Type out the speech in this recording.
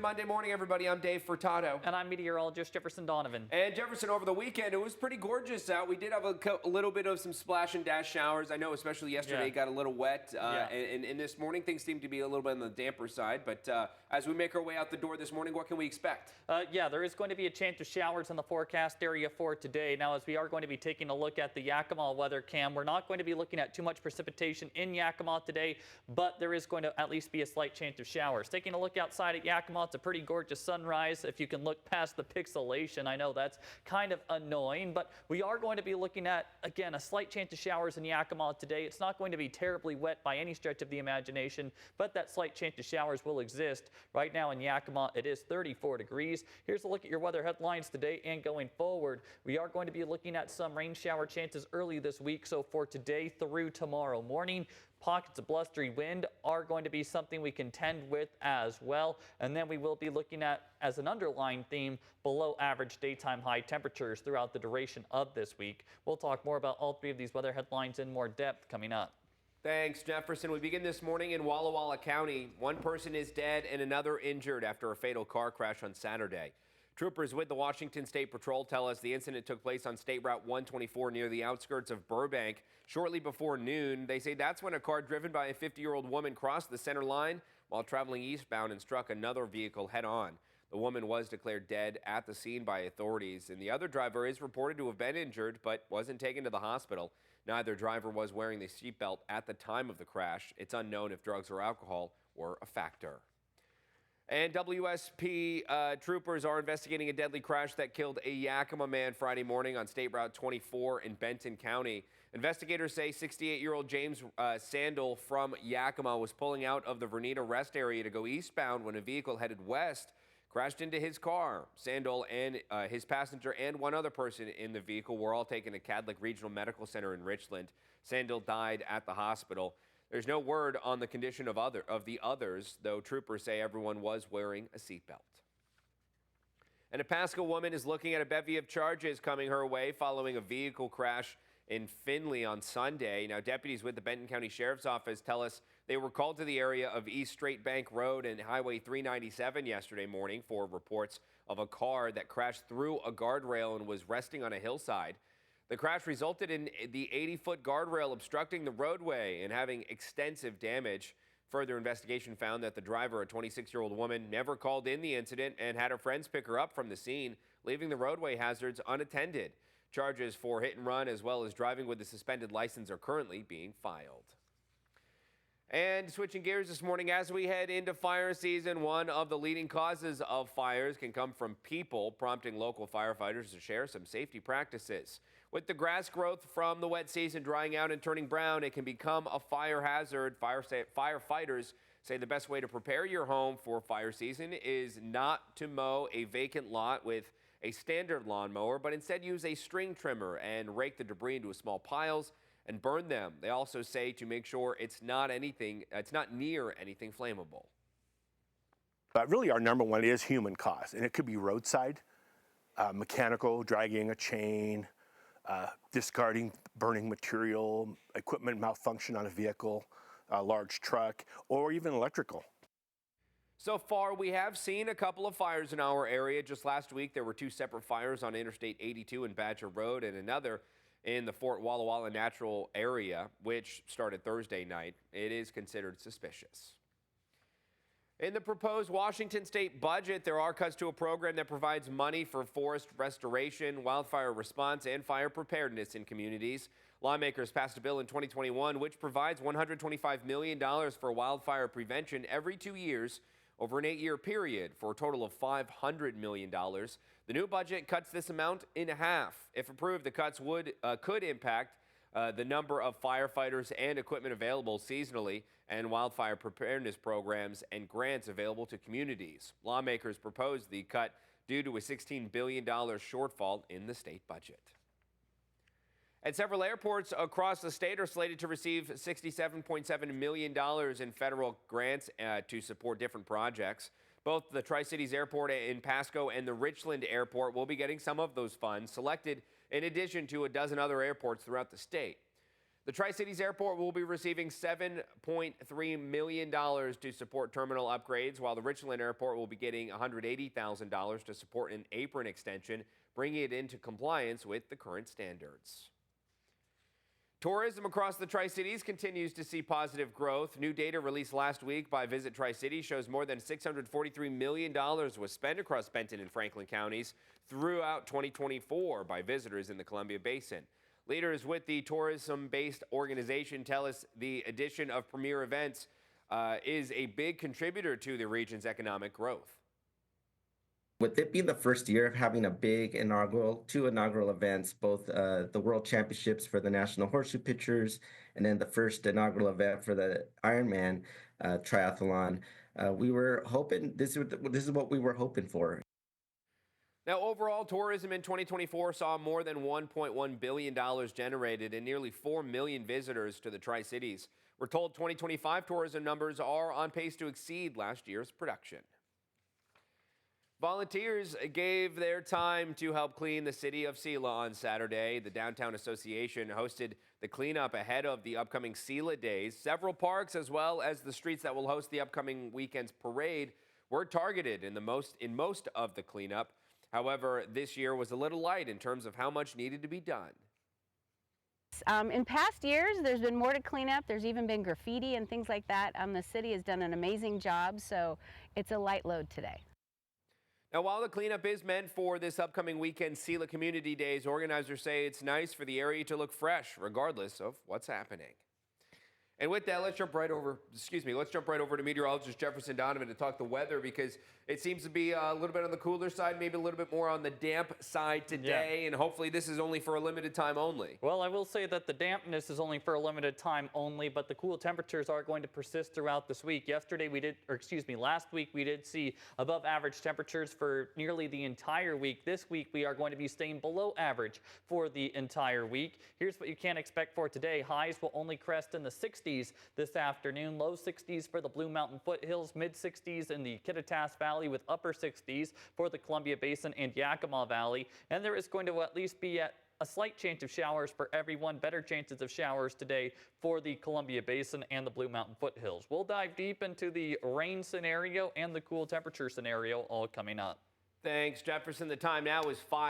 Monday morning, everybody. I'm Dave Furtado. And I'm meteorologist Jefferson Donovan. And Jefferson, over the weekend, it was pretty gorgeous out. We did have a little bit of some splash and dash showers. I know especially yesterday got a little wet. And this morning, things seem to be a little bit on the damper side. But as we make our way out the door this morning, what can we expect? There is going to be a chance of showers in the forecast area for today. Now, as we are going to be taking a look at the Yakima weather cam, we're not going to be looking at too much precipitation in Yakima today, but there is going to at least be a slight chance of showers. Taking a look outside at Yakima, it's a pretty gorgeous sunrise. If you can look past the pixelation, I know that's kind of annoying, but we are going to be looking at, again, a slight chance of showers in Yakima today. It's not going to be terribly wet by any stretch of the imagination, but that slight chance of showers will exist. Right now in Yakima, it is 34 degrees. Here's a look at your weather headlines today and going forward. We are going to be looking at some rain shower chances early this week, so for today through tomorrow morning, pockets of blustery wind are going to be something we contend with as well. And then we will be looking at, as an underlying theme, below average daytime high temperatures throughout the duration of this week. We'll talk more about all three of these weather headlines in more depth coming up. Thanks, Jefferson. We begin this morning in Walla Walla County. One person is dead and another injured after a fatal car crash on Saturday. Troopers with the Washington State Patrol tell us the incident took place on State Route 124 near the outskirts of Burbank shortly before noon. They say that's when a car driven by a 50-year-old woman crossed the center line while traveling eastbound and struck another vehicle head-on. The woman was declared dead at the scene by authorities, and the other driver is reported to have been injured but wasn't taken to the hospital. Neither driver was wearing the seatbelt at the time of the crash. It's unknown if drugs or alcohol were a factor. And WSP troopers are investigating a deadly crash that killed a Yakima man Friday morning on State Route 24 in Benton County. Investigators say 68-year-old James Sandel from Yakima was pulling out of the Vernita rest area to go eastbound when a vehicle headed west crashed into his car. Sandel and his passenger and one other person in the vehicle were all taken to Cadlick Regional Medical Center in Richland. Sandel died at the hospital. There's no word on the condition of the others, though troopers say everyone was wearing a seatbelt. And a Pasco woman is looking at a bevy of charges coming her way following a vehicle crash in Findlay on Sunday. Now, deputies with the Benton County Sheriff's Office tell us they were called to the area of East Straight Bank Road and Highway 397 yesterday morning for reports of a car that crashed through a guardrail and was resting on a hillside. The crash resulted in the 80-foot guardrail obstructing the roadway and having extensive damage. Further investigation found that the driver, a 26-year-old woman, never called in the incident and had her friends pick her up from the scene, leaving the roadway hazards unattended. Charges for hit and run as well as driving with a suspended license are currently being filed. And switching gears this morning, as we head into fire season, one of the leading causes of fires can come from people, prompting local firefighters to share some safety practices. With the grass growth from the wet season drying out and turning brown, it can become a fire hazard. Firefighters say the best way to prepare your home for fire season is not to mow a vacant lot with a standard lawnmower, but instead use a string trimmer and rake the debris into small piles and burn them. They also say to make sure it's not near anything flammable. But really our number one is human cause, and it could be roadside, mechanical, dragging a chain, discarding burning material, equipment malfunction on a vehicle, a large truck, or even electrical. So far, we have seen a couple of fires in our area. Just last week, there were two separate fires on Interstate 82 and Badger Road and another in the Fort Walla Walla Natural area, which started Thursday night. It is considered suspicious. In the proposed Washington state budget, there are cuts to a program that provides money for forest restoration, wildfire response, and fire preparedness in communities. Lawmakers passed a bill in 2021 which provides $125 million for wildfire prevention every 2 years over an 8-year period for a total of $500 million. The new budget cuts this amount in half. If approved, the cuts could impact the number of firefighters and equipment available seasonally and wildfire preparedness programs and grants available to communities. Lawmakers proposed the cut due to a $16 billion shortfall in the state budget. And several airports across the state are slated to receive $67.7 million in federal grants to support different projects. Both the Tri-Cities Airport in Pasco and the Richland Airport will be getting some of those funds, selected in addition to a dozen other airports throughout the state. The Tri-Cities Airport will be receiving $7.3 million to support terminal upgrades, while the Richland Airport will be getting $180,000 to support an apron extension, bringing it into compliance with the current standards. Tourism across the Tri-Cities continues to see positive growth. New data released last week by Visit Tri-Cities shows more than $643 million was spent across Benton and Franklin counties throughout 2024 by visitors in the Columbia Basin. Leaders with the tourism-based organization tell us the addition of premier events is a big contributor to the region's economic growth. With it being the first year of having a big two inaugural events, both the World Championships for the National Horseshoe Pitchers and then the first inaugural event for the Ironman triathlon, we were hoping this is what we were hoping for. Now, overall, tourism in 2024 saw more than $1.1 billion generated and nearly 4 million visitors to the Tri-Cities. We're told 2025 tourism numbers are on pace to exceed last year's production. Volunteers gave their time to help clean the city of Sela on Saturday. The Downtown Association hosted the cleanup ahead of the upcoming Sela Days. Several parks, as well as the streets that will host the upcoming weekend's parade, were targeted in most of the cleanup. However, this year was a little light in terms of how much needed to be done. In past years, there's been more to clean up. There's even been graffiti and things like that. The city has done an amazing job, so it's a light load today. Now, while the cleanup is meant for this upcoming weekend Sela Community Days, organizers say it's nice for the area to look fresh, regardless of what's happening. And with that, let's jump right over to meteorologist Jefferson Donovan to talk the weather, because it seems to be a little bit on the cooler side, maybe a little bit more on the damp side today, and hopefully this is only for a limited time only. Well, I will say that the dampness is only for a limited time only, but the cool temperatures are going to persist throughout this week. Last week we did see above average temperatures for nearly the entire week. This week we are going to be staying below average for the entire week. Here's what you can expect for today. Highs will only crest in the 60s this afternoon, low 60s for the Blue Mountain foothills, mid 60s in the Kittitas Valley, with upper 60s for the Columbia Basin and Yakima Valley. And there is going to at least be a slight chance of showers for everyone, better chances of showers today for the Columbia Basin and the Blue Mountain foothills. We'll dive deep into the rain scenario and the cool temperature scenario all coming up. Thanks, Jefferson. The time now is 5.